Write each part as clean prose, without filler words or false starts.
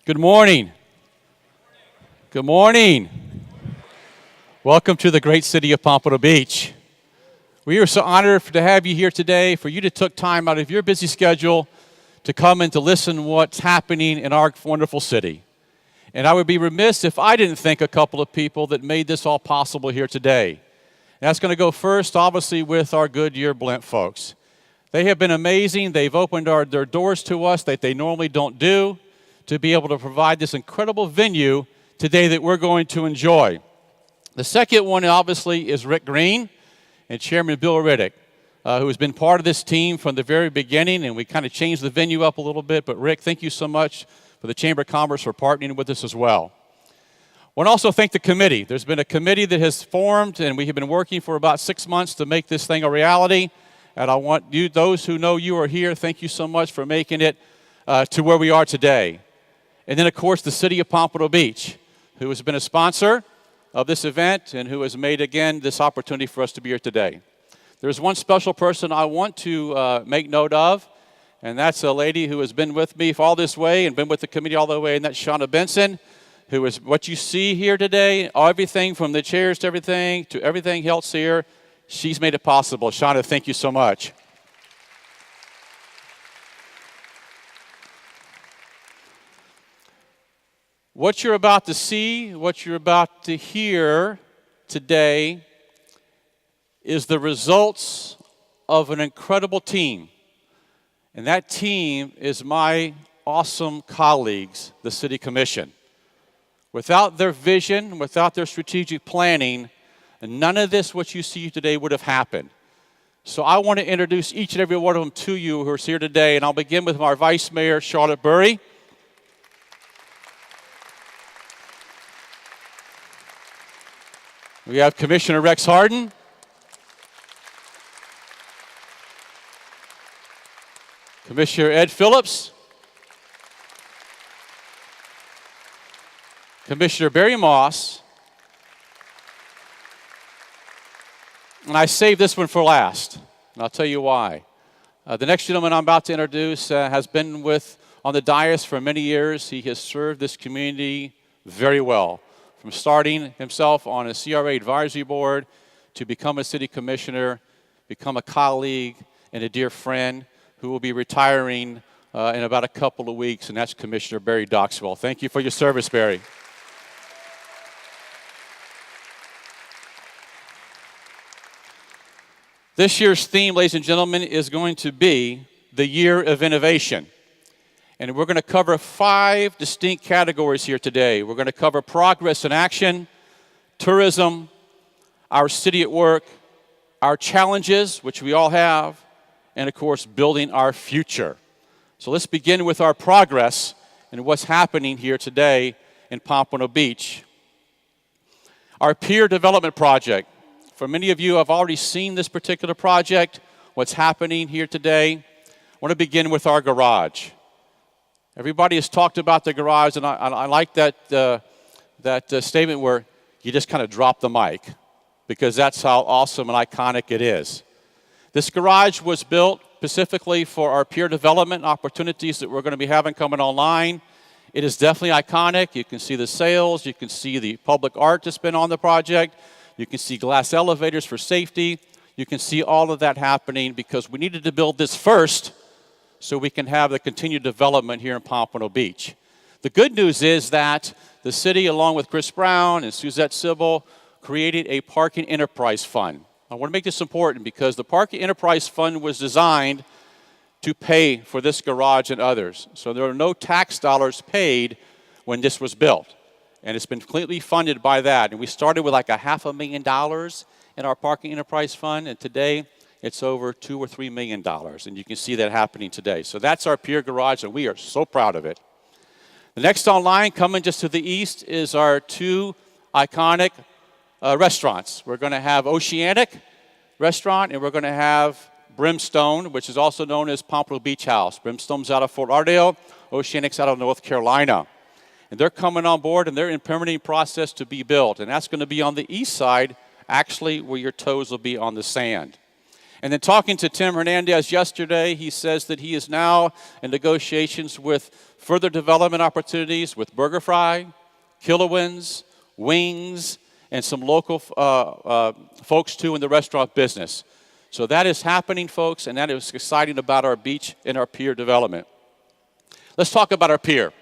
Good morning. Good morning. Welcome to the great city of Pompano Beach. We are so honored to have you here today, for you to took time out of your busy schedule to come and to listen to what's happening in our wonderful city. And I would be remiss if I didn't thank a couple of people that made this all possible here today. And that's going to go first, obviously, with our Goodyear Blimp folks. They have been amazing. They've opened their doors to us that they normally don't do, to be able to provide this incredible venue today that we're going to enjoy. The second one, obviously, is Rick Green and Chairman Bill Riddick, who has been part of this team from the very beginning, and we kind of changed the venue up a little bit. But Rick, thank you so much for the Chamber of Commerce for partnering with us as well. I want to also thank the committee. There's been a committee that has formed, and we have been working for about 6 months to make this thing a reality. And I want you, those who know you are here, thank you so much for making it to where we are today. And then, of course, the city of Pompano Beach, who has been a sponsor of this event and who has made, again, this opportunity for us to be here today. There's one special person I want to make note of, and that's a lady who has been with me all this way and been with the committee all the way, and that's Shauna Benson, who is what you see here today, everything from the chairs to everything else here. She's made it possible. Shauna, thank you so much. What you're about to see, what you're about to hear today is the results of an incredible team. And that team is my awesome colleagues, the City Commission. Without their vision, without their strategic planning, none of this, what you see today, would have happened. So I want to introduce each and every one of them to you who are here today, and I'll begin with our Vice Mayor, Charlotte Burry. We have Commissioner Rex Harden. Commissioner Ed Phillips. Commissioner Barry Moss. And I saved this one for last, and I'll tell you why. The next gentleman I'm about to introduce has been on the dais for many years. He has served this community very well, from starting himself on a CRA advisory board to become a city commissioner, become a colleague and a dear friend who will be retiring in about a couple of weeks, and that's Commissioner Barry Doxwell. Thank you for your service, Barry. This year's theme, ladies and gentlemen, is going to be the Year of Innovation. And we're going to cover 5 distinct categories here today. We're going to cover progress in action, tourism, our city at work, our challenges, which we all have, and of course, building our future. So let's begin with our progress and what's happening here today in Pompano Beach. Our peer development project. For many of you have already seen this particular project, what's happening here today. I want to begin with our garage. Everybody has talked about the garage, and I like that statement where you just kind of drop the mic, because that's how awesome and iconic it is. This garage was built specifically for our peer development opportunities that we're going to be having coming online. It is definitely iconic. You can see the sails. You can see the public art that's been on the project. You can see glass elevators for safety. You can see all of that happening because we needed to build this first so we can have the continued development here in Pompano Beach. The good news is that the city, along with Chris Brown and Suzette Sybil, created a parking enterprise fund. I want to make this important because the parking enterprise fund was designed to pay for this garage and others. So there are no tax dollars paid when this was built. And it's been completely funded by that. And we started with like $500,000 in our parking enterprise fund, and today it's over $2 or $3 million, and you can see that happening today. So that's our Pier Garage, and we are so proud of it. The next online, coming just to the east, is our 2 iconic restaurants. We're going to have Oceanic Restaurant, and we're going to have Brimstone, which is also known as Pompano Beach House. Brimstone's out of Fort Lauderdale, Oceanic's out of North Carolina. And they're coming on board, and they're in permitting process to be built. And that's going to be on the east side, actually, where your toes will be on the sand. And then talking to Tim Hernandez yesterday, he says that he is now in negotiations with further development opportunities with BurgerFi, Killowins, Wings, and some local folks too in the restaurant business. So that is happening, folks, and that is exciting about our beach and our pier development. Let's talk about our pier.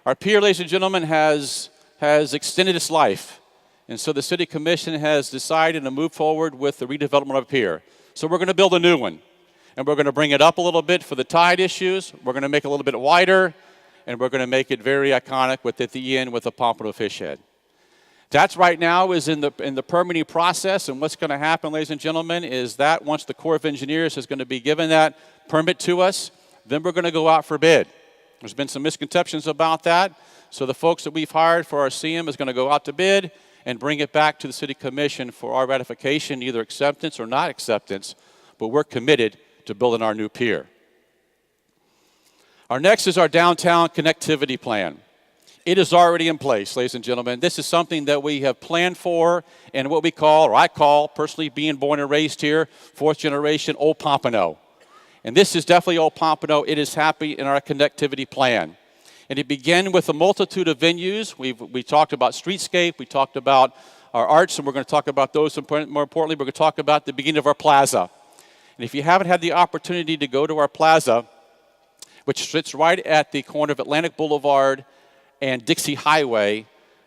Our pier, ladies and gentlemen, has extended its life. And so the City Commission has decided to move forward with the redevelopment of our pier. So we're going to build a new one. And we're going to bring it up a little bit for the tide issues. We're going to make it a little bit wider. And we're going to make it very iconic with at the end with a pompano fish head. That's right now is in the permitting process. And what's going to happen, ladies and gentlemen, is that once the Corps of Engineers is going to be given that permit to us, then we're going to go out for bid. There's been some misconceptions about that. So the folks that we've hired for our CM is going to go out to bid and bring it back to the City Commission for our ratification, either acceptance or not acceptance, but we're committed to building our new pier. Our next is our downtown connectivity plan. It is already in place, ladies and gentlemen. This is something that we have planned for and what we call, or I call, personally being born and raised here, fourth generation Old Pompano. And this is definitely Old Pompano. It is happy in our connectivity plan. And it began with a multitude of venues. We talked about streetscape, we talked about our arts, and we're going to talk about those. More importantly, we're going to talk about the beginning of our plaza. And if you haven't had the opportunity to go to our plaza, which sits right at the corner of Atlantic Boulevard and Dixie Highway,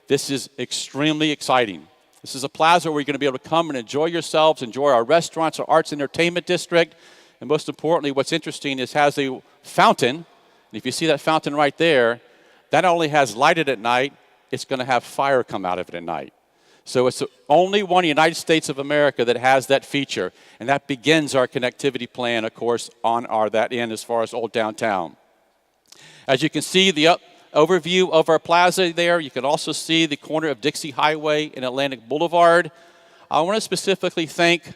this is extremely exciting. This is a plaza where you're going to be able to come and enjoy yourselves, enjoy our restaurants, our arts and entertainment district, and most importantly, what's interesting is it has a fountain. And if you see that fountain right there, that not only has lighted at night, it's going to have fire come out of it at night. So it's the only one in the United States of America that has that feature, and that begins our connectivity plan, of course, on that end as far as Old Downtown. As you can see, the overview of our plaza there, you can also see the corner of Dixie Highway and Atlantic Boulevard. I want to specifically thank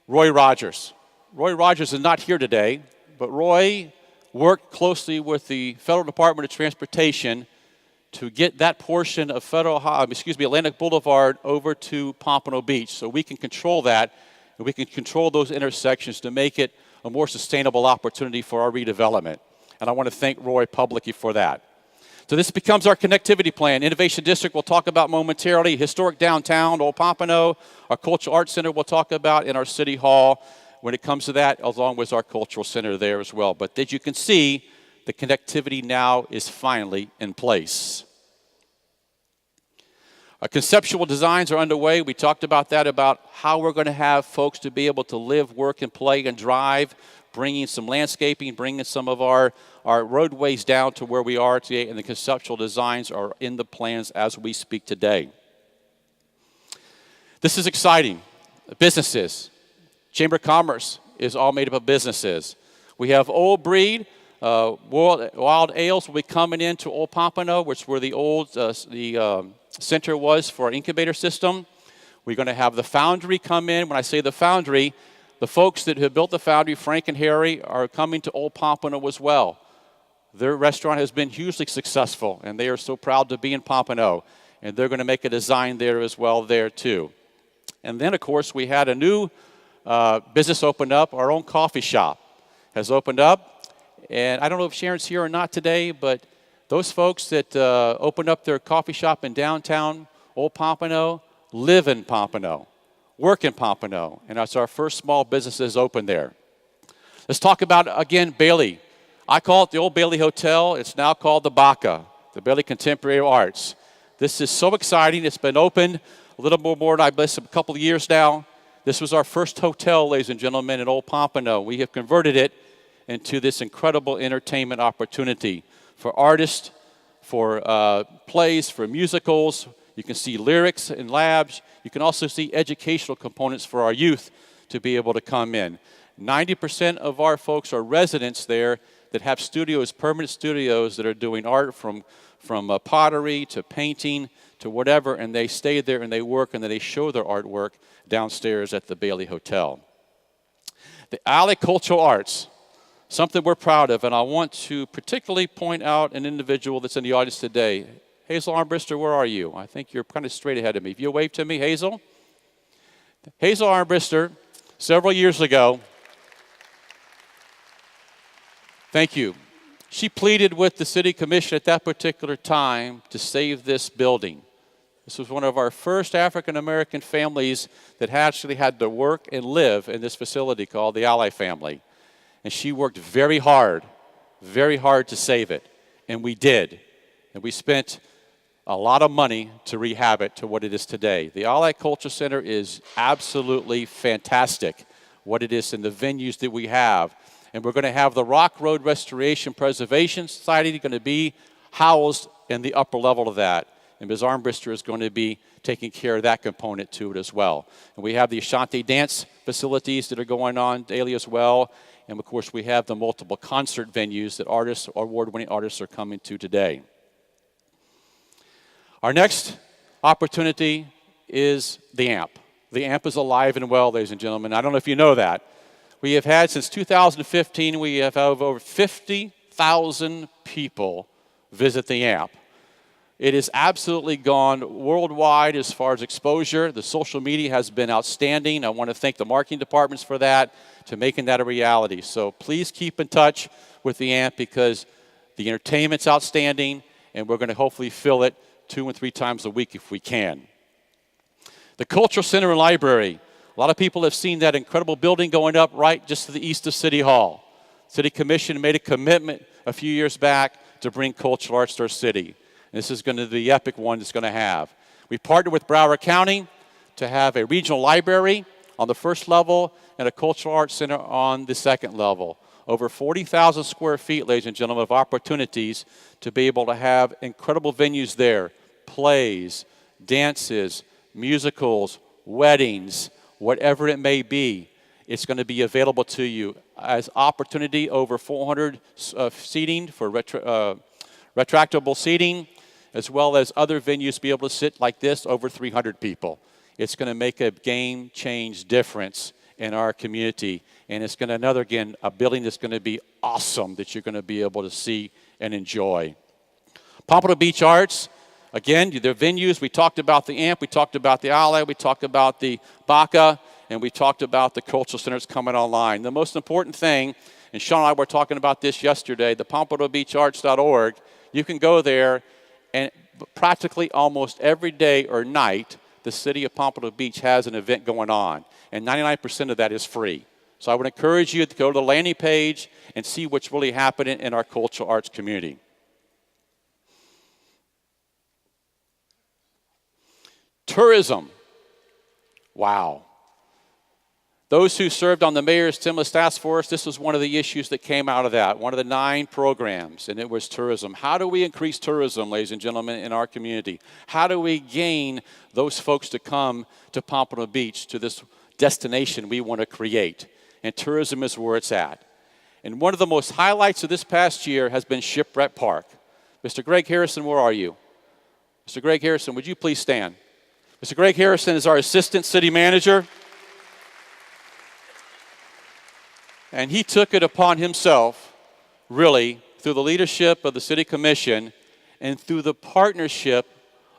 Roy Rogers. Roy Rogers is not here today, but Roy worked closely with the Federal Department of Transportation to get that portion of Atlantic Boulevard over to Pompano Beach so we can control that and we can control those intersections to make it a more sustainable opportunity for our redevelopment. And I want to thank Roy publicly for that. So this becomes our connectivity plan. Innovation District we'll talk about momentarily. Historic Downtown, Old Pompano. Our Cultural Arts Center we'll talk about in our City Hall when it comes to that, along with our Cultural Center there as well. But as you can see, the connectivity now is finally in place. Our conceptual designs are underway. We talked about that, about how we're going to have folks to be able to live, work, and play and drive, bringing some landscaping, bringing some of our roadways down to where we are today, and the conceptual designs are in the plans as we speak today. This is exciting. Businesses. Chamber of Commerce is all made up of businesses. We have Old Breed, Wild Ales will be coming into Old Pompano, which is where the old center was for our incubator system. We're going to have the Foundry come in. When I say the Foundry, the folks that have built the Foundry, Frank and Harry, are coming to Old Pompano as well. Their restaurant has been hugely successful, and they are so proud to be in Pompano. And they're going to make a design there as well there too. And then, of course, we had a new business opened up. Our own coffee shop has opened up. And I don't know if Sharon's here or not today, but those folks that opened up their coffee shop in downtown Old Pompano live in Pompano, work in Pompano, and that's our first small businesses open there. Let's talk about, again, Bailey. I call it the Old Bailey Hotel. It's now called the Baca, the Bailey Contemporary Arts. This is so exciting. It's been opened a little more than, I guess, a couple of years now. This was our first hotel, ladies and gentlemen, in Old Pompano. We have converted it into this incredible entertainment opportunity for artists, for plays, for musicals. You can see lyrics and labs. You can also see educational components for our youth to be able to come in. 90% of our folks are residents there that have studios, permanent studios that are doing art from pottery to painting to whatever, and they stay there and they work and then they show their artwork downstairs at the Bailey Hotel. The Alley Cultural Arts, something we're proud of, and I want to particularly point out an individual that's in the audience today. Hazel Armbruster, where are you? I think you're kind of straight ahead of me. If you wave to me, Hazel. Hazel Armbruster Several years ago, thank you, she pleaded with the city commission at that particular time to save this building. This was one of our first African-American families that actually had to work and live in this facility called the Ally family. And she worked very hard to save it. And we did. And we spent a lot of money to rehab it to what it is today. The Ally Culture Center is absolutely fantastic, what it is and the venues that we have. And we're going to have the Rock Road Restoration Preservation Society going to be housed in the upper level of that. And Ms. Armbruster is going to be taking care of that component to it as well. And we have the Ashanti dance facilities that are going on daily as well. And of course, we have the multiple concert venues that artists, award-winning artists, are coming to today. Our next opportunity is the AMP. The AMP is alive and well, ladies and gentlemen. I don't know if you know that. We have had, since 2015, we have had over 50,000 people visit the AMP. It has absolutely gone worldwide as far as exposure. The social media has been outstanding. I want to thank the marketing departments for that, to making that a reality. So please keep in touch with the AMP because the entertainment's outstanding, and we're going to hopefully fill it 2 and 3 times a week if we can. The Cultural Center and Library. A lot of people have seen that incredible building going up right just to the east of City Hall. City Commission made a commitment a few years back to bring cultural arts to our city. This is going to be the epic one it's going to have. We partnered with Broward County to have a regional library on the first level and a cultural arts center on the second level. Over 40,000 square feet, ladies and gentlemen, of opportunities to be able to have incredible venues there. Plays, dances, musicals, weddings, whatever it may be. It's going to be available to you as opportunity, over 400 seating for retractable seating, as well as other venues be able to sit like this, over 300 people. It's going to make a game change difference in our community. And it's going to, a building that's going to be awesome that you're going to be able to see and enjoy. Pompano Beach Arts, again, their venues. We talked about the AMP, we talked about the Ally, we talked about the BACA, and we talked about the cultural centers coming online. The most important thing, and Sean and I were talking about this yesterday, the PompanoBeachArts.org, you can go there and practically almost every day or night, the city of Pompano Beach has an event going on, and 99% of that is free. So I would encourage you to go to the landing page and see what's really happening in our cultural arts community. Tourism. Wow. Those who served on the mayor's stimulus task force, this was one of the issues that came out of that, one of the 9 programs, and it was tourism. How do we increase tourism, ladies and gentlemen, in our community? How do we gain those folks to come to Pompano Beach, to this destination we want to create? And tourism is where it's at. And one of the most highlights of this past year has been Shipwreck Park. Mr. Greg Harrison, where are you? Mr. Greg Harrison, would you please stand? Mr. Greg Harrison is our assistant city manager. And he took it upon himself, really, through the leadership of the City Commission and through the partnership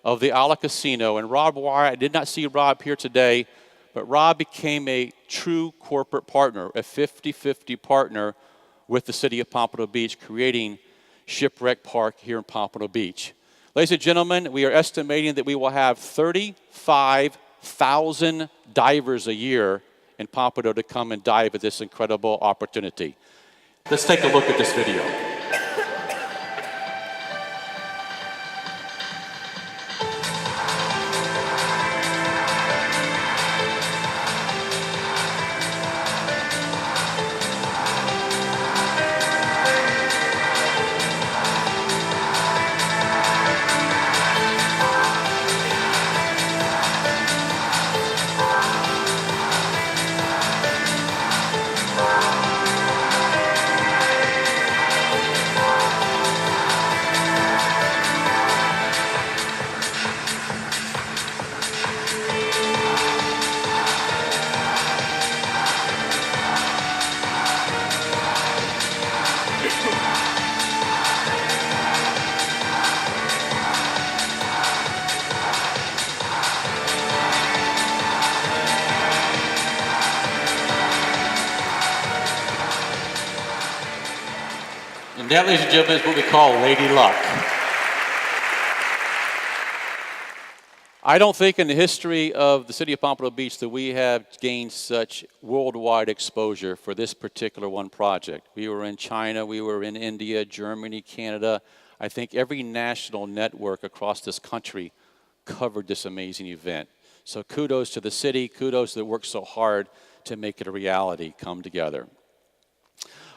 of the Ala Casino. And Rob Wire, I did not see Rob here today, but Rob became a true corporate partner, a 50-50 partner with the city of Pompano Beach, creating Shipwreck Park here in Pompano Beach. Ladies and gentlemen, we are estimating that we will have 35,000 divers a year in Pompano to come and dive at this incredible opportunity. Let's take a look at this video. And that, ladies and gentlemen, is what we call Lady Luck. I don't think in the history of the city of Pompano Beach that we have gained such worldwide exposure for this particular one project. We were in China, we were in India, Germany, Canada. I think every national network across this country covered this amazing event. So kudos to the city, kudos that worked so hard to make it a reality come together.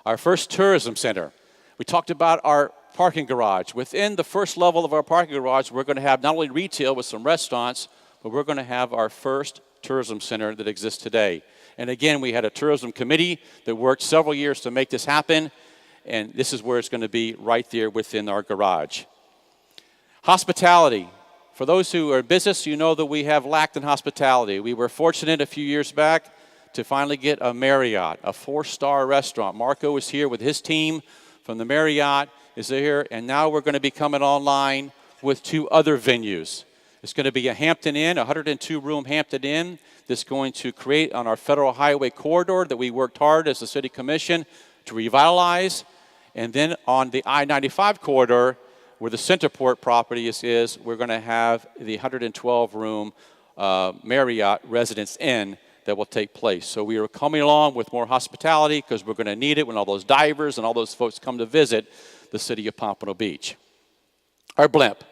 Our first tourism center. We talked about our parking garage. Within the first level of our parking garage, we're going to have not only retail with some restaurants, but we're going to have our first tourism center that exists today. And again, we had a tourism committee that worked several years to make this happen, and this is where it's going to be right there within our garage. Hospitality. For those who are in business, you know that we have lacked in hospitality. We were fortunate a few years back to finally get a Marriott, a 4-star restaurant. Marco is here with his team from the Marriott. Is here, and now we're going to be coming online with 2 other venues. It's going to be a Hampton Inn, a 102-room Hampton Inn that's going to create on our Federal Highway corridor that we worked hard as the City Commission to revitalize. And then on the I-95 corridor, where the Centerport property is we're going to have the 112-room Marriott Residence Inn that will take place. So we are coming along with more hospitality because we're going to need it when all those divers and all those folks come to visit the city of Pompano Beach. Our blimp.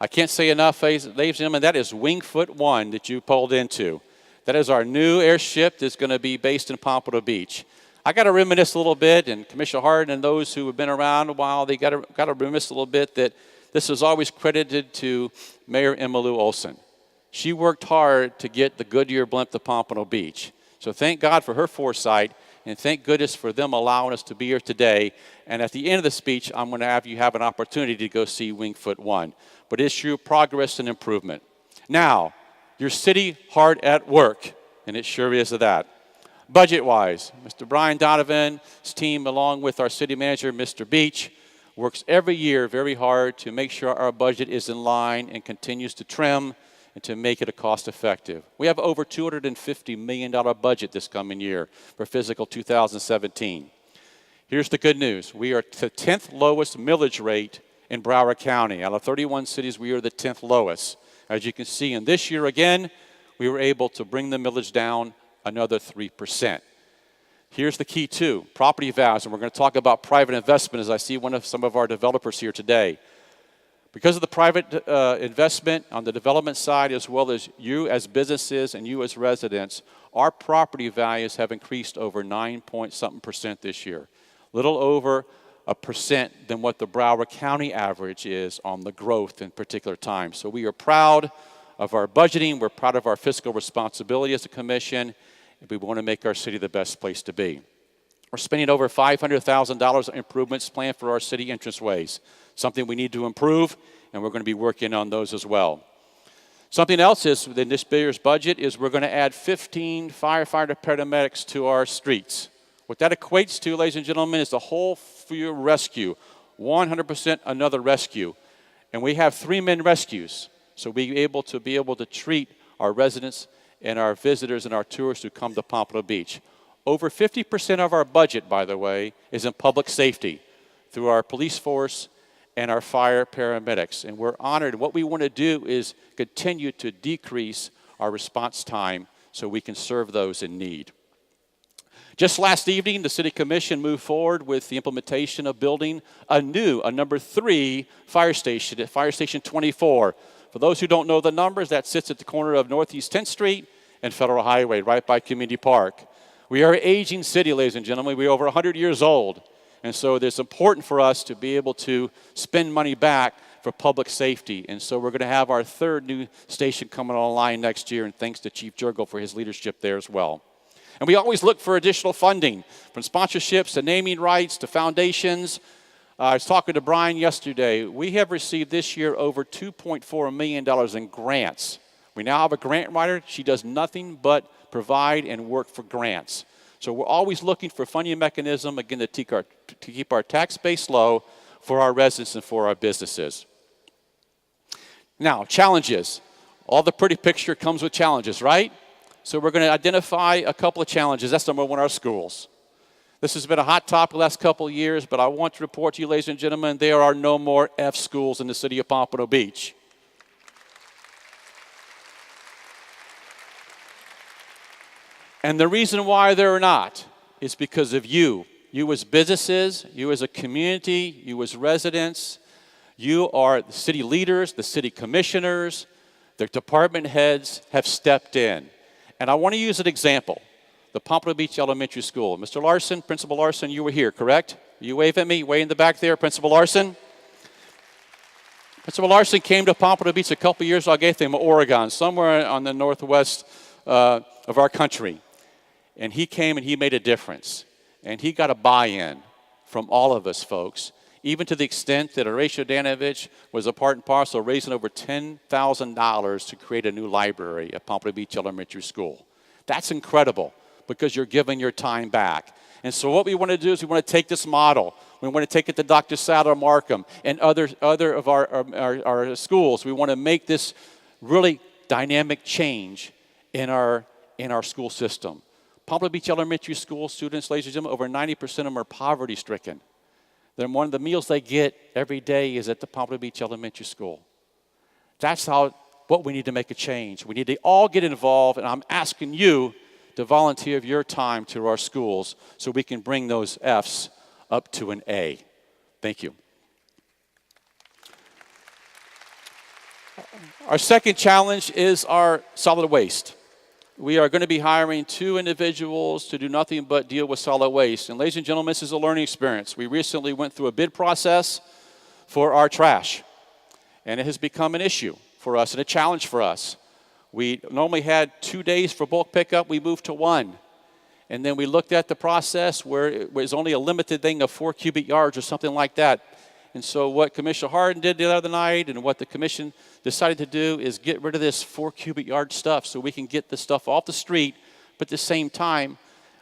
I can't say enough, ladies and gentlemen, that is Wingfoot 1 that you pulled into. That is our new airship that's going to be based in Pompano Beach. I got to reminisce a little bit, and Commissioner Hardin and those who have been around a while, they got to reminisce a little bit that this is always credited to Mayor Emmylou Olsen. She worked hard to get the Goodyear blimp to Pompano Beach. So thank God for her foresight, and thank goodness for them allowing us to be here today. And at the end of the speech, I'm going to have you have an opportunity to go see Wingfoot 1. But it's true progress and improvement. Now, your city hard at work, and it sure is of that. Budget-wise, Mr. Brian Donovan's team, along with our city manager, Mr. Beach, works every year very hard to make sure our budget is in line and continues to trim and to make it a cost-effective. We have over $250 million budget this coming year for fiscal 2017. Here's the good news. We are the 10th lowest millage rate in Broward County. Out of 31 cities, we are the 10th lowest. As you can see, and this year again, we were able to bring the millage down another 3%. Here's the key too, property values, and we're going to talk about private investment as I see some of our developers here today. Because of the private investment on the development side, as well as you as businesses and you as residents, our property values have increased over 9-point-something% this year. Little over 1% than what the Broward County average is on the growth in particular time. So we are proud of our budgeting. We're proud of our fiscal responsibility as a commission. And we want to make our city the best place to be. We're spending over $500,000 on improvements planned for our city entranceways. Something we need to improve, and we're going to be working on those as well. Something else is within this year's budget is we're going to add 15 firefighter paramedics to our streets. What that equates to, ladies and gentlemen, is the whole field rescue, 100% another rescue. And we have 3-man rescues, so we'll be able to treat our residents and our visitors and our tourists who come to Pompano Beach. Over 50% of our budget, by the way, is in public safety through our police force and our fire paramedics. And we're honored. What we want to do is continue to decrease our response time so we can serve those in need. Just last evening, the City Commission moved forward with the implementation of building a number 3 fire station at Fire Station 24. For those who don't know the numbers, that sits at the corner of Northeast 10th Street and Federal Highway, right by Community Park. We are an aging city, ladies and gentlemen. We're over 100 years old. And so it's important for us to be able to spend money back for public safety. And so we're going to have our 3rd new station coming online next year, and thanks to Chief Jurgel for his leadership there as well. And we always look for additional funding, from sponsorships to naming rights to foundations. I was talking to Brian yesterday. We have received this year over $2.4 million in grants. We now have a grant writer. She does nothing but provide and work for grants. So we're always looking for funding mechanism, again, to keep our tax base low for our residents and for our businesses. Now, challenges. All the pretty picture comes with challenges, right? So we're going to identify a couple of challenges. That's number 1, our schools. This has been a hot topic the last couple of years, but I want to report to you, ladies and gentlemen, there are no more F schools in the city of Pompano Beach. And the reason why there are not is because of you. You as businesses, you as a community, you as residents, you are the city leaders, the city commissioners, the department heads have stepped in. And I want to use an example. The Pompano Beach Elementary School. Mr. Larson, Principal Larson, you were here, correct? You wave at me, way in the back there, Principal Larson. Principal Larson came to Pompano Beach a couple years ago, I gave him Oregon, somewhere on the northwest of our country. And he came and he made a difference. And he got a buy-in from all of us folks, even to the extent that Horatio Danovich was a part and parcel, raising over $10,000 to create a new library at Pompano Beach Elementary School. That's incredible, because you're giving your time back. And so what we want to do is we want to take this model. We want to take it to Dr. Sadler Markham and other of our schools. We want to make this really dynamic change in our school system. Pompano Beach Elementary School students, ladies and gentlemen, over 90% of them are poverty-stricken. Then one of the meals they get every day is at the Pompano Beach Elementary School. That's what we need to make a change. We need to all get involved, and I'm asking you to volunteer of your time to our schools so we can bring those Fs up to an A. Thank you. Our second challenge is our solid waste. We are going to be hiring 2 individuals to do nothing but deal with solid waste. And ladies and gentlemen, this is a learning experience. We recently went through a bid process for our trash, and it has become an issue for us and a challenge for us. We normally had 2 days for bulk pickup. We moved to 1. And then we looked at the process where it was only a limited thing of 4 cubic yards or something like that. And so what Commissioner Hardin did the other night and what the commission decided to do is get rid of this 4 cubic yard stuff so we can get the stuff off the street, but at the same time,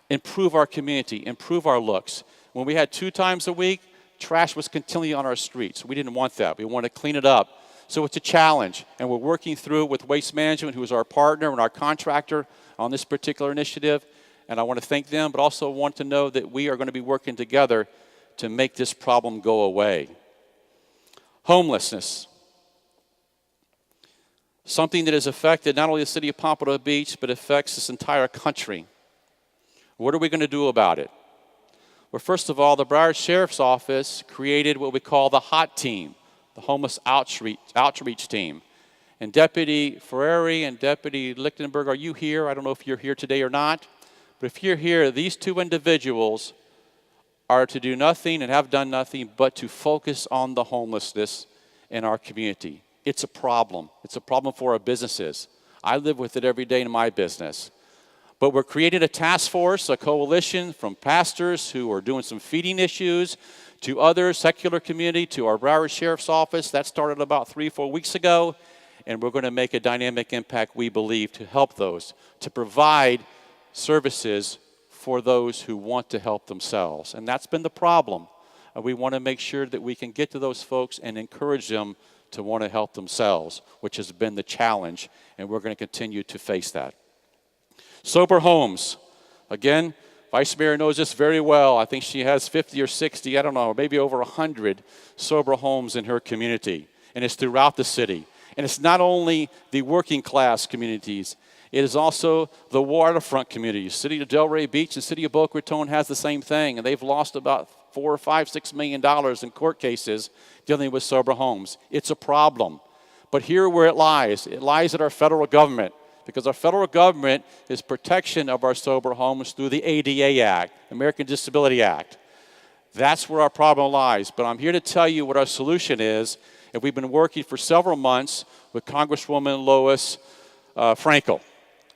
improve our community, improve our looks. When we had 2 times a week, trash was continually on our streets. We didn't want that. We wanted to clean it up. So it's a challenge, and we're working through it with Waste Management, who is our partner and our contractor on this particular initiative. And I want to thank them, but also want to know that we are going to be working together to make this problem go away. Homelessness. Something that has affected not only the city of Pompano Beach, but affects this entire country. What are we going to do about it? Well, first of all, the Broward Sheriff's Office created what we call the HOT team, the Homeless Outreach Team. And Deputy Ferrari and Deputy Lichtenberg, are you here? I don't know if you're here today or not. But if you're here, these 2 individuals are to do nothing and have done nothing but to focus on the homelessness in our community. It's a problem. It's a problem for our businesses. I live with it every day in my business. But we're creating a task force, a coalition from pastors who are doing some feeding issues to other secular community, to our Broward Sheriff's Office. That started about 3-4 weeks ago. And we're going to make a dynamic impact, we believe, to help those, to provide services for those who want to help themselves. And that's been the problem. We want to make sure that we can get to those folks and encourage them to want to help themselves, which has been the challenge, and we're going to continue to face that. Sober homes. Again, Vice Mayor knows this very well. I think she has 50 or 60, I don't know, maybe over 100 sober homes in her community, and it's throughout the city. And it's not only the working class communities, it is also the waterfront communities. City of Delray Beach and City of Boca Raton has the same thing, and they've lost about $4 or $5, $6 million in court cases dealing with sober homes. It's a problem. But here where it lies at our federal government, because our federal government is protection of our sober homes through the ADA Act, American Disability Act. That's where our problem lies. But I'm here to tell you what our solution is, and we've been working for several months with Congresswoman Lois Frankel.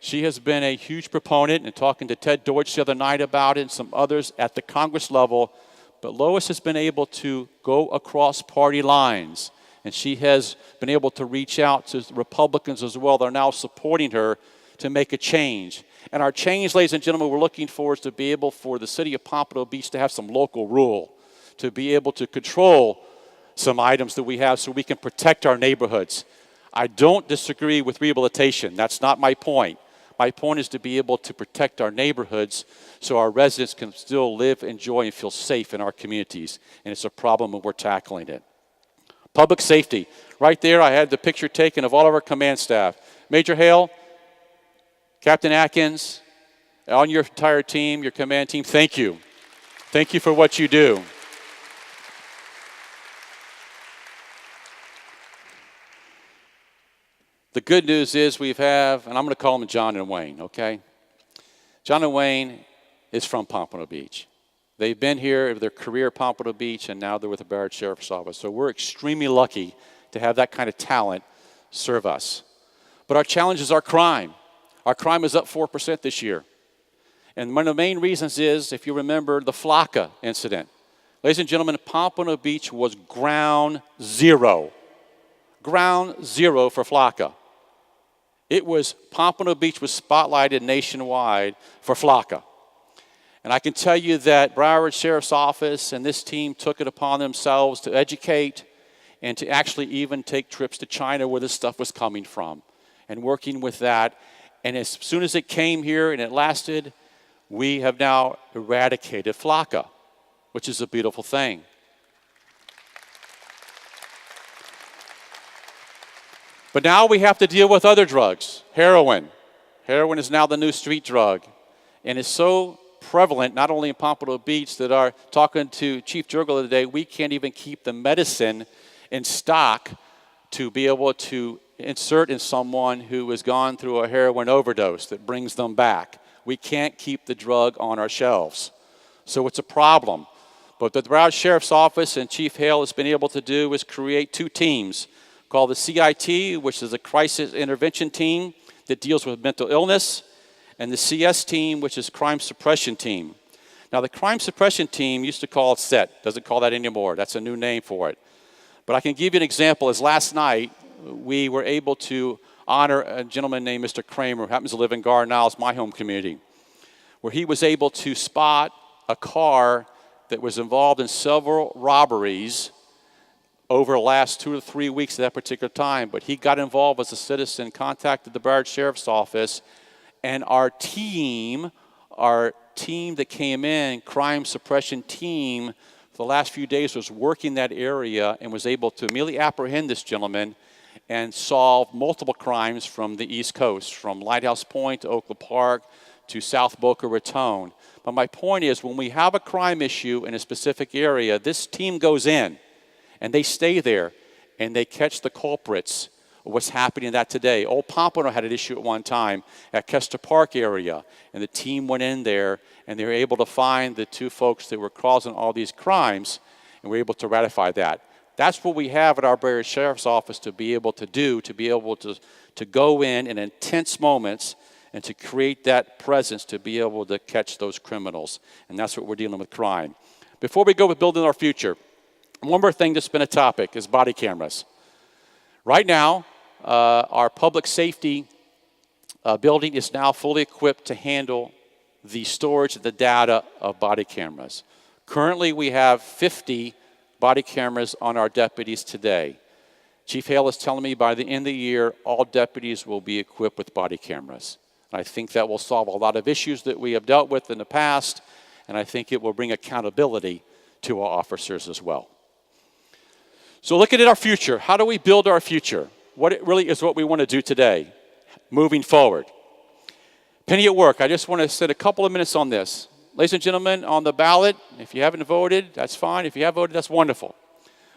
She has been a huge proponent and talking to Ted Deutsch the other night about it and some others at the Congress level. But Lois has been able to go across party lines, and she has been able to reach out to Republicans as well that are now supporting her to make a change. And our change, ladies and gentlemen, we're looking for is to be able for the city of Pompano Beach to have some local rule, to be able to control some items that we have so we can protect our neighborhoods. I don't disagree with rehabilitation. That's not my point. My point is to be able to protect our neighborhoods so our residents can still live, enjoy, and feel safe in our communities. And it's a problem and we're tackling it. Public safety. Right there, I had the picture taken of all of our command staff. Major Hale, Captain Atkins, on your entire team, your command team, thank you. Thank you for what you do. The good news is we have, and I'm going to call them John and Wayne, okay? John and Wayne is from Pompano Beach. They've been here, their career at Pompano Beach, and now they're with the Broward Sheriff's Office. So we're extremely lucky to have that kind of talent serve us. But our challenge is our crime. Our crime is up 4% this year. And one of the main reasons is, if you remember, the Flocka incident. Ladies and gentlemen, Pompano Beach was ground zero. Ground zero for Flocka. Pompano Beach was spotlighted nationwide for Flocka. And I can tell you that Broward Sheriff's Office and this team took it upon themselves to educate and to actually even take trips to China where this stuff was coming from and working with that. And as soon as it came here and it lasted, we have now eradicated Flocka, which is a beautiful thing. But now we have to deal with other drugs. Heroin. Heroin is now the new street drug. And it's so prevalent, not only in Pompano Beach, that talking to Chief Jurgel today, we can't even keep the medicine in stock to be able to insert in someone who has gone through a heroin overdose that brings them back. We can't keep the drug on our shelves. So it's a problem. But what the Broward Sheriff's Office and Chief Hale has been able to do is create two teams called the CIT, which is a crisis intervention team that deals with mental illness, and the CS team, which is crime suppression team. Now, the crime suppression team used to call it SET, doesn't call that anymore. That's a new name for it. But I can give you an example. As last night, we were able to honor a gentleman named Mr. Kramer, who happens to live in Garden Isles, my home community, where he was able to spot a car that was involved in several robberies over the last 2 or 3 weeks at that particular time. But he got involved as a citizen, contacted the Broward Sheriff's Office, and our team that came in, crime suppression team, for the last few days was working that area and was able to immediately apprehend this gentleman and solve multiple crimes from the East Coast, from Lighthouse Point to Oakland Park to South Boca Raton. But my point is, when we have a crime issue in a specific area, this team goes in and they stay there and they catch the culprits of what's happening in that today. Old Pompano had an issue at one time at Kester Park area, and the team went in there and they were able to find the two folks that were causing all these crimes, and we were able to ratify that. That's what we have at our Broward Sheriff's Office to be able to do, to be able to go in intense moments and to create that presence to be able to catch those criminals. And that's what we're dealing with, crime. Before we go with building our future, one more thing that's been a topic is body cameras. Right now, our public safety building is now fully equipped to handle the storage of the data of body cameras. Currently, we have 50 body cameras on our deputies today. Chief Hale is telling me by the end of the year, all deputies will be equipped with body cameras. And I think that will solve a lot of issues that we have dealt with in the past, and I think it will bring accountability to our officers as well. So looking at our future, how do we build our future? What it really is what we want to do today, moving forward. Penny at Work, I just want to spend a couple of minutes on this. Ladies and gentlemen, on the ballot, if you haven't voted, that's fine. If you have voted, that's wonderful.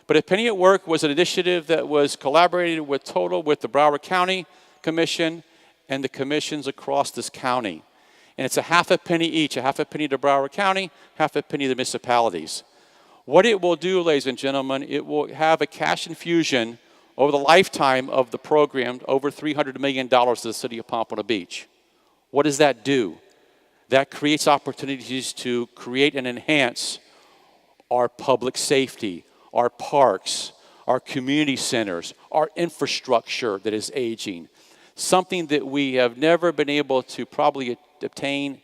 But if Penny at Work was an initiative that was collaborated with the Broward County Commission and the commissions across this county. And it's a half a penny each, a half a penny to Broward County, half a penny to the municipalities. What it will do, ladies and gentlemen, it will have a cash infusion over the lifetime of the program, over $300 million to the city of Pompano Beach. What does that do? That creates opportunities to create and enhance our public safety, our parks, our community centers, our infrastructure that is aging. Something that we have never been able to probably obtain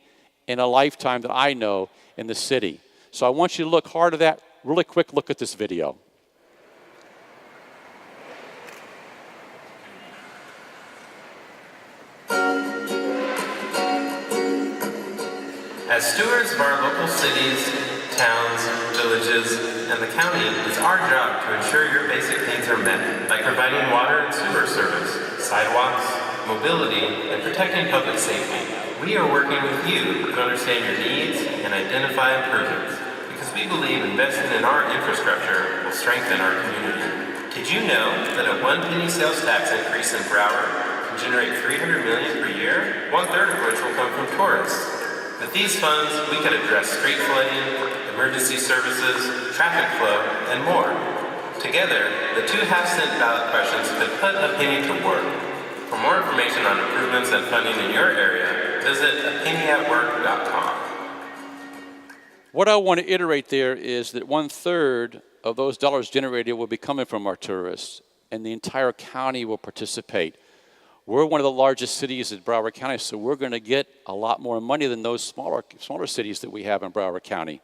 in a lifetime that I know in the city. So I want you to look hard at that. Really quick look at this video. cities, towns, villages, and the county, it's our job to ensure your basic needs are met by providing water and sewer service, sidewalks, mobility, and protecting public safety. We are working with you to understand your needs and identify improvements because we believe investing in our infrastructure will strengthen our community. Did you know that a 1 penny sales tax increase in Broward can generate $300 million per year, 1/3 of which will come from tourists? With these funds, we could address street flooding, emergency services, traffic flow, and more. Together, the 2 half-cent ballot questions could put a penny to work. For more information on improvements and funding in your area, visit apennyatwork.com. What I want to iterate there is that 1/3 of those dollars generated will be coming from our tourists, and the entire county will participate. We're one of the largest cities in Broward County, so we're going to get a lot more money than those smaller cities that we have in Broward County.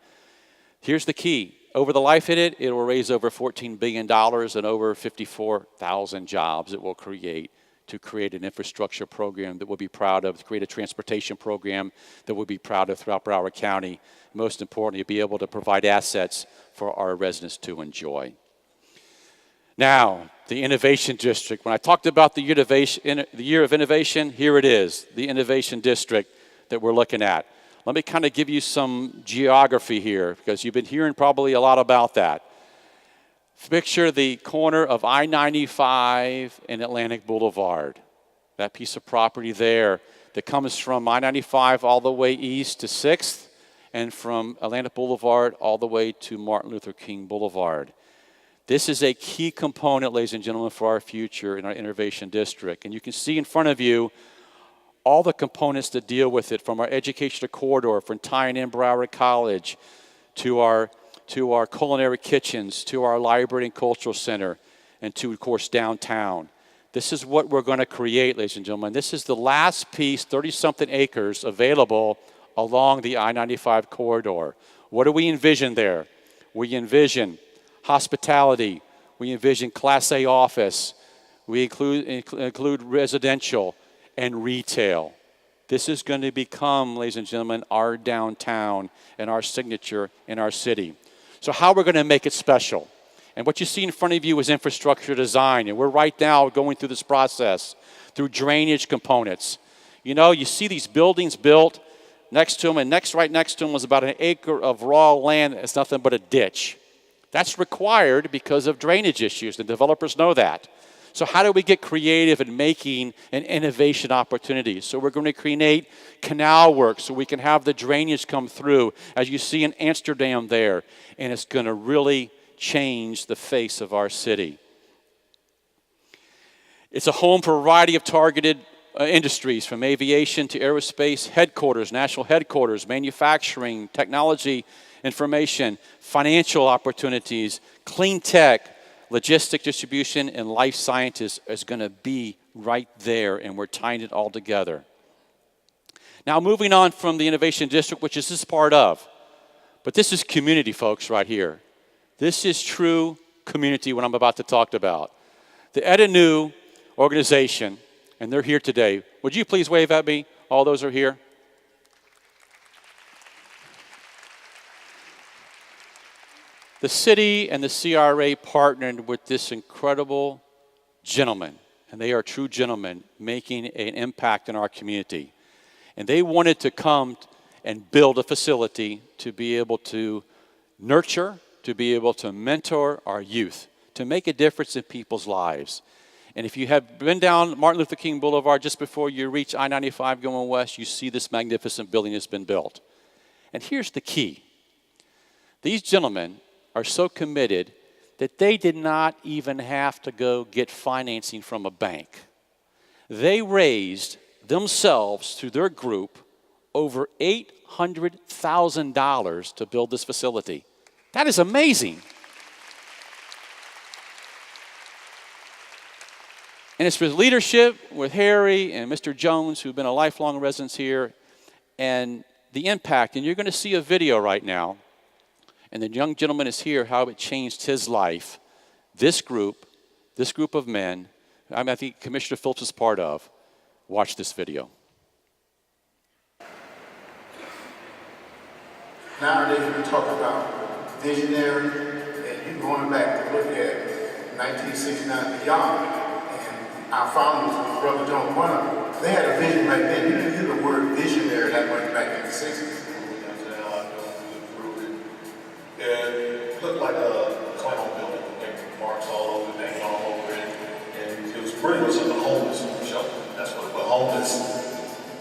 Here's the key. Over the life of it, it will raise over $14 billion and over 54,000 jobs it will create to create an infrastructure program that we'll be proud of, to create a transportation program that we'll be proud of throughout Broward County. Most importantly, be able to provide assets for our residents to enjoy. Now, the Innovation District. When I talked about the year of innovation, here it is, the Innovation District that we're looking at. Let me kind of give you some geography here because you've been hearing probably a lot about that. Picture the corner of I-95 and Atlantic Boulevard. That piece of property there that comes from I-95 all the way east to 6th and from Atlantic Boulevard all the way to Martin Luther King Boulevard. This is a key component, ladies and gentlemen, for our future in our Innovation District. And you can see in front of you all the components that deal with it, from our educational corridor, from tying in Broward College to our culinary kitchens, to our library and cultural center, and to, of course, downtown. This is what we're going to create, ladies and gentlemen. This is the last piece, 30-something acres, available along the I-95 corridor. What do we envision there? We envision hospitality. We envision Class A office. We include residential and retail. This is going to become, ladies and gentlemen, our downtown and our signature in our city. So how we're going to make it special. And what you see in front of you is infrastructure design. And we're right now going through this process through drainage components. You know, you see these buildings built next to them, and right next to them was about an acre of raw land that's nothing but a ditch. That's required because of drainage issues. The developers know that. So how do we get creative in making an innovation opportunity? So we're going to create canal work so we can have the drainage come through, as you see in Amsterdam there, and it's going to really change the face of our city. It's a home for a variety of targeted industries, from aviation to aerospace, headquarters, national headquarters, manufacturing, technology, information, financial opportunities, clean tech, logistic distribution, and life sciences is going to be right there, and we're tying it all together. Now, moving on from the Innovation District, which is this part of, but this is community, folks, right here. This is true community, what I'm about to talk about. The EDINU organization, and they're here today. Would you please wave at me? All those are here. The city and the CRA partnered with this incredible gentleman, and they are true gentlemen making an impact in our community. And they wanted to come and build a facility to be able to nurture, to be able to mentor our youth, to make a difference in people's lives. And if you have been down Martin Luther King Boulevard just before you reach I-95 going west, you see this magnificent building that's been built. And here's the key. These gentlemen are so committed that they did not even have to go get financing from a bank. They raised themselves through their group over $800,000 to build this facility. That is amazing. And it's with leadership with Harry and Mr. Jones, who've been a lifelong residents here, and the impact. And you're going to see a video right now. And the young gentleman is here, how it changed his life. This group of men, I think Commissioner Phillips is part of. Watch this video. Nowadays, we talk about visionary, and you going back to look at 1969 beyond, and our founders, Brother John Bunner, they had a vision back then. You didn't hear the word visionary that much back in the 60s. It looked like a clown building, and marks all over, names all over it, and it was pretty much a homeless shelter. That's what it was. Homeless,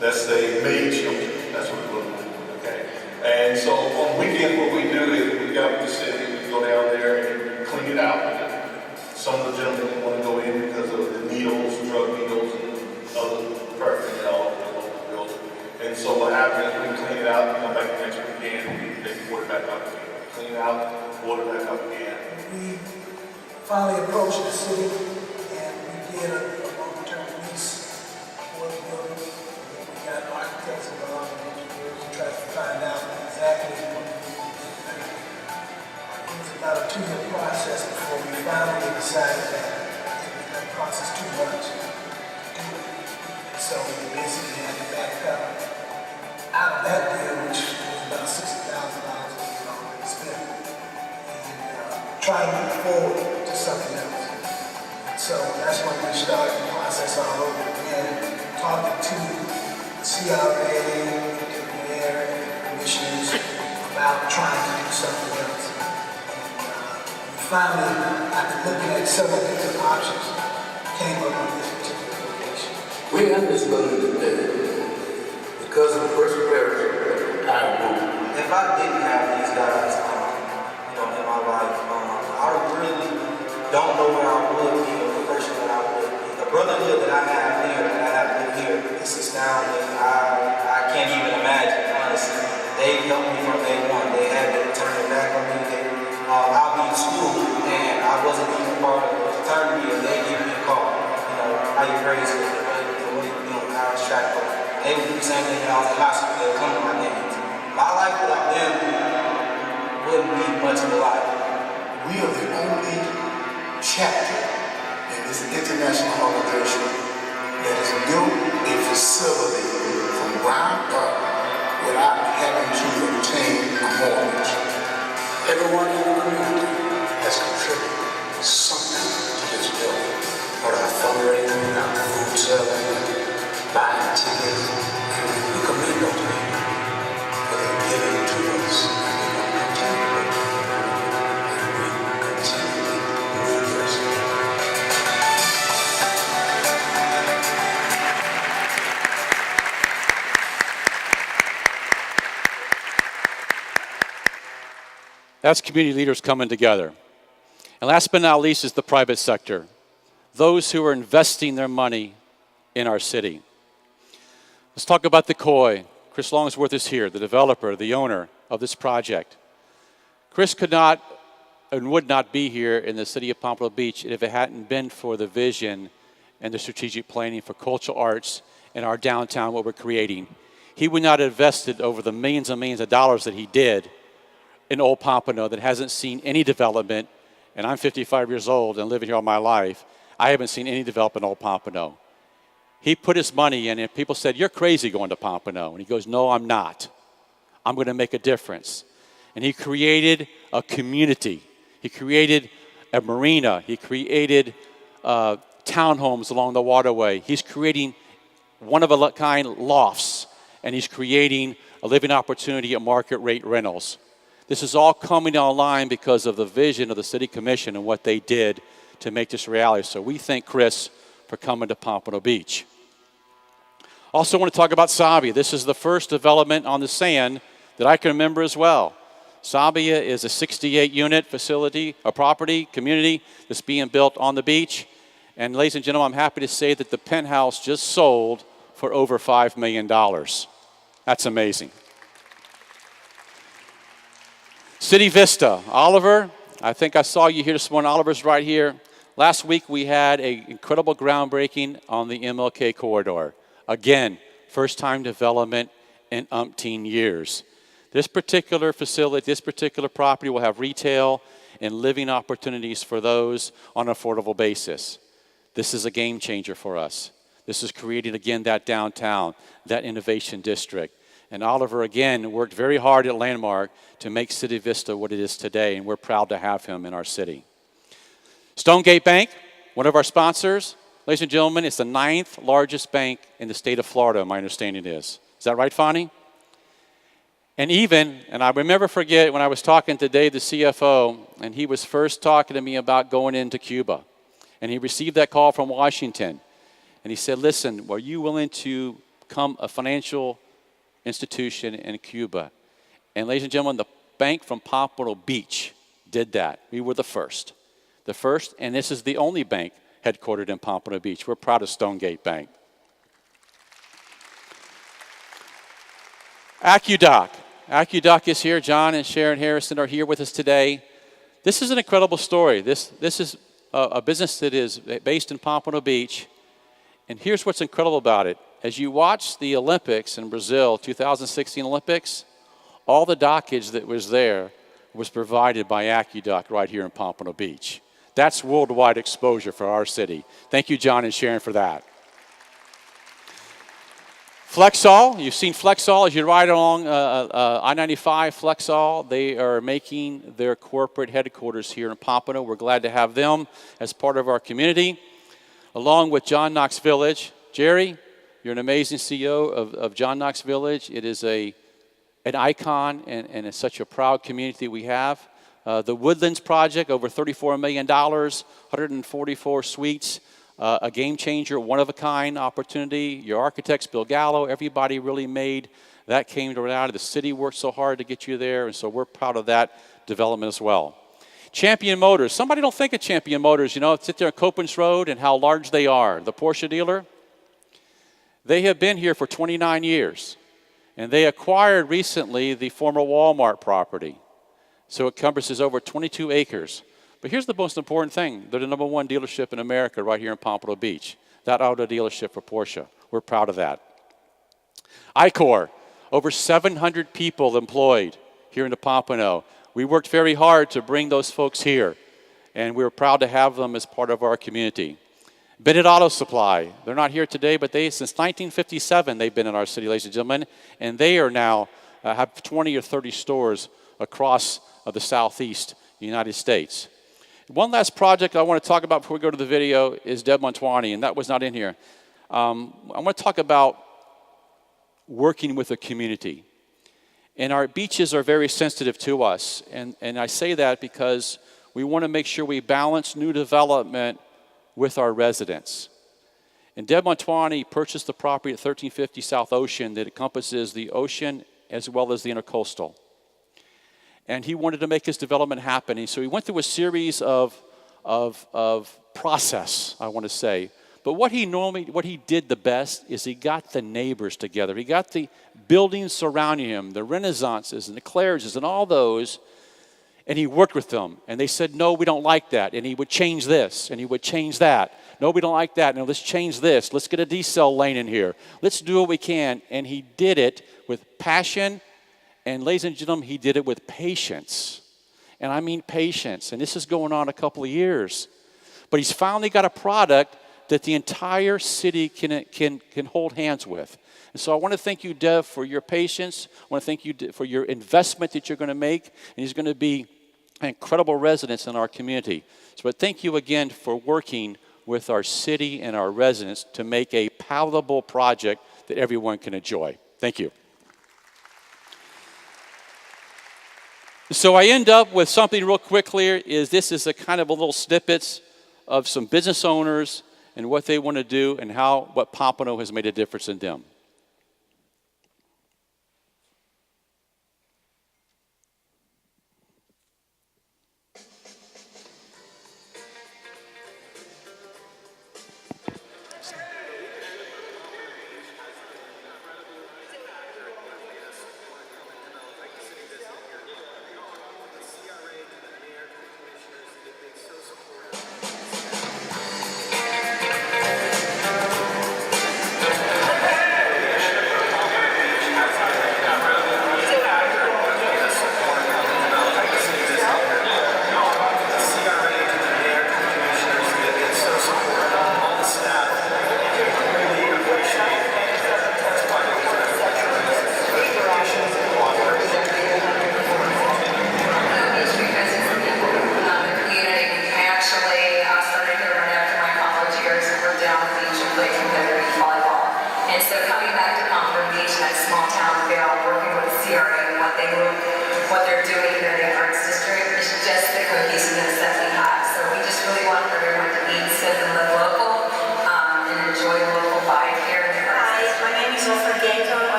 that's a maid shelter. That's what it looked like. Okay. And so on weekends, what we do is we got with the city, we go down there and clean it out. Some of the gentlemen didn't want to go in because of the needles, drug needles, and other paraphernalia all over the building. And so what happens is we clean it out, come back the next weekend, and they water back up again. Clean it out, water back up again. We finally approached the city and we did a long-term lease for the building. We got architects involved and engineers to try to find out exactly what we need to do. It was about a 2-year process before we finally decided that it was process too much to do it. And so we basically had to back up out of that deal, which was about $60,000 we spent, and try to move forward to something else. And so that's when we started the process all over again, talking to the CRA, the mayor, and the commissioners about trying to do something else. And finally, after looking at several different options, came up with this particular location. We're in this building today because of the perseverance of our group. If I didn't have these guys, in my life, I really don't know where I would be or the person that I would be. The brotherhood that I have here, that I have lived here, it's astounding. I can't even imagine, honestly. They helped me from day one. They had to turn their back on me. I'll be in school and I wasn't even part of the fraternity and they give me a call. How you crazy? The way how it's tracked. They would do the same thing when I was in high school. They would come to my games. My life without them wouldn't be much of a life. We are the only chapter in this international organization that has built a facility from ground up without having to obtain a mortgage. Everyone in the community has contributed something to this building. For our fundraising, our food selling, buying tickets, and we commend those people for their giving to us. That's community leaders coming together. And last but not least is the private sector, those who are investing their money in our city. Let's talk about the COI. Chris Longsworth is here, the developer, the owner of this project. Chris could not and would not be here in the city of Pompano Beach if it hadn't been for the vision and the strategic planning for cultural arts in our downtown, what we're creating. He would not have invested over the millions and millions of dollars that he did in Old Pompano that hasn't seen any development, and I'm 55 years old and living here all my life. I haven't seen any development in Old Pompano. He put his money in, and people said, "You're crazy going to Pompano." And he goes, "No, I'm not. I'm going to make a difference." And he created a community. He created a marina. He created townhomes along the waterway. He's creating one-of-a-kind lofts, and he's creating a living opportunity at market rate rentals. This is all coming online because of the vision of the City Commission and what they did to make this reality. So we thank Chris for coming to Pompano Beach. Also want to talk about Sabia. This is the first development on the sand that I can remember as well. Sabia is a 68-unit facility, a property, community that's being built on the beach. And ladies and gentlemen, I'm happy to say that the penthouse just sold for over $5 million. That's amazing. City Vista, Oliver, I think I saw you here this morning. Oliver's right here. Last week we had an incredible groundbreaking on the MLK corridor. Again, first time development in umpteen years. This particular facility, this particular property will have retail and living opportunities for those on an affordable basis. This is a game changer for us. This is creating, again, that downtown, that innovation district. And Oliver, again, worked very hard at Landmark to make City Vista what it is today, and we're proud to have him in our city. Stonegate Bank, one of our sponsors. Ladies and gentlemen, it's the 9th largest bank in the state of Florida, my understanding is. Is that right, Fonnie? And I remember forget when I was talking to Dave, the CFO, and he was first talking to me about going into Cuba. And he received that call from Washington. And he said, listen, are you willing to become a financial institution in Cuba? And ladies and gentlemen, the bank from Pompano Beach did that. We were the first. The first, and this is the only bank headquartered in Pompano Beach. We're proud of Stonegate Bank. AccuDoc. AccuDoc is here. John and Sharon Harrison are here with us today. This is an incredible story. This is a business that is based in Pompano Beach. And here's what's incredible about it. As you watch the Olympics in Brazil, 2016 Olympics, all the dockage that was there was provided by AccuDoc right here in Pompano Beach. That's worldwide exposure for our city. Thank you, John and Sharon, for that. Flexall, you've seen Flexall as you ride along I-95. Flexall, they are making their corporate headquarters here in Pompano. We're glad to have them as part of our community, along with John Knox Village. Jerry, you're an amazing CEO of John Knox Village. It is an icon, and it's such a proud community we have. The Woodlands Project, over $34 million, 144 suites, a game changer, one-of-a-kind opportunity. Your architects, Bill Gallo, everybody really made that came out. The city worked so hard to get you there, and so we're proud of that development as well. Champion Motors. Somebody don't think of Champion Motors. You know, sit there on Copens Road and how large they are. The Porsche dealer, they have been here for 29 years, and they acquired recently the former Walmart property. So it encompasses over 22 acres. But here's the most important thing. They're the #1 dealership in America right here in Pompano Beach. That auto dealership for Porsche. We're proud of that. ICOR, over 700 people employed here in the Pompano. We worked very hard to bring those folks here, and we're proud to have them as part of our community. Bennett Auto Supply, they're not here today, but since 1957 they've been in our city, ladies and gentlemen, and they are now have 20 or 30 stores across the southeast United States. One last project I want to talk about before we go to the video is Deb Montwani, and that was not in here. I want to talk about working with the community. And our beaches are very sensitive to us, and I say that because we want to make sure we balance new development with our residents. And Deb Montwani purchased the property at 1350 South Ocean that encompasses the ocean as well as the intercoastal. And he wanted to make his development happen. And so he went through a series of process, I want to say. But what he did the best is he got the neighbors together. He got the buildings surrounding him, the Renaissances and the Claridges and all those, and he worked with them. And they said, no, we don't like that. And he would change this, and he would change that. No, we don't like that. No, let's change this. Let's get a decel lane in here. Let's do what we can. And he did it with passion. And ladies and gentlemen, he did it with patience. And I mean patience. And this is going on a couple of years. But he's finally got a product that the entire city can hold hands with. And so I want to thank you, Dev, for your patience. I want to thank you for your investment that you're going to make. And he's going to be an incredible resident in our community. But thank you again for working with our city and our residents to make a palatable project that everyone can enjoy. Thank you. So I end up with something real quick here. This is a kind of a little snippets of some business owners and what they want to do and what Pompano has made a difference in them.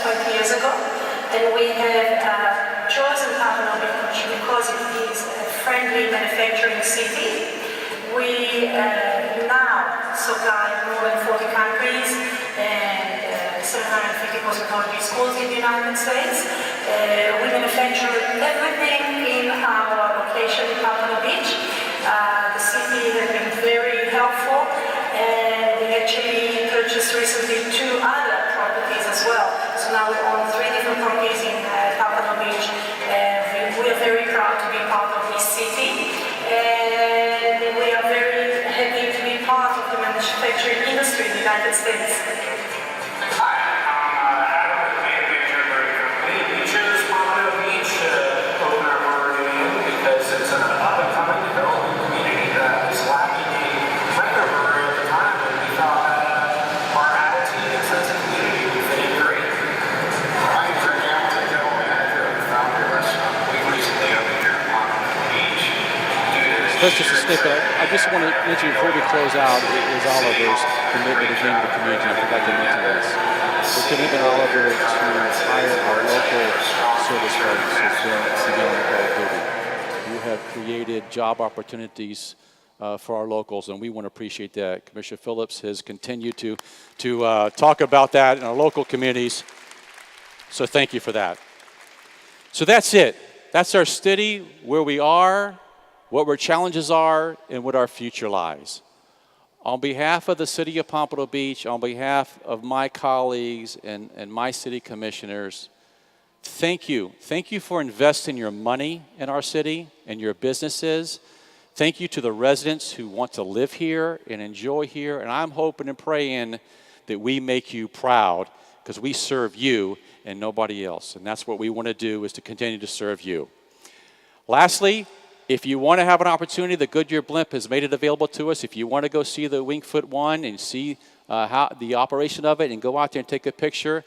20 years ago, and we have chosen Pompano Beach because it is a friendly manufacturing city. We now supply more than 40 countries and 750 cosmetology schools in the United States. We manufacture everything in our location in Pompano Beach. The city has been very helpful, and we actually purchased recently 2 other properties as well. So now we own 3 different properties in Pompano Beach, and we are very proud to be part of this city. And we are very happy to be part of the manufacturing industry in the United States. Hi, I'm Adam with Main Venture Burger Company. We chose Pompano Beach to open our burger in because it's an up-and-coming developing community that was lacking a microbrewery at the time, and we thought our attitude and sense of community would fit in great. My name's Rick Hamilton, general manager of the Foundry Restaurant. We recently opened here in Pompano Beach. That's just a snippet. I just want to mention before we close out is Oliver's commitment again to the community. I forgot to mention this. The commitment, Oliver, to hire our local service folks has been beyond credibility. You have created job opportunities for our locals, and we want to appreciate that. Commissioner Phillips has continued to talk about that in our local communities. So thank you for that. So that's it. That's our city, where we are, what our challenges are, and what our future lies. On behalf of the city of Pompano Beach, on behalf of my colleagues and my city commissioners, thank you. Thank you for investing your money in our city and your businesses. Thank you to the residents who want to live here and enjoy here. And I'm hoping and praying that we make you proud, because we serve you and nobody else. And that's what we want to do, is to continue to serve you. Lastly, if you want to have an opportunity, the Goodyear Blimp has made it available to us. If you want to go see the Wingfoot One and see how the operation of it and go out there and take a picture,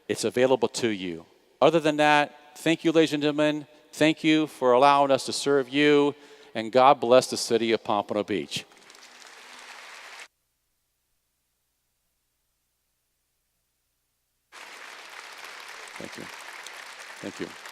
it's available to you. Other than that, thank you, ladies and gentlemen. Thank you for allowing us to serve you, and God bless the city of Pompano Beach. Thank you. Thank you.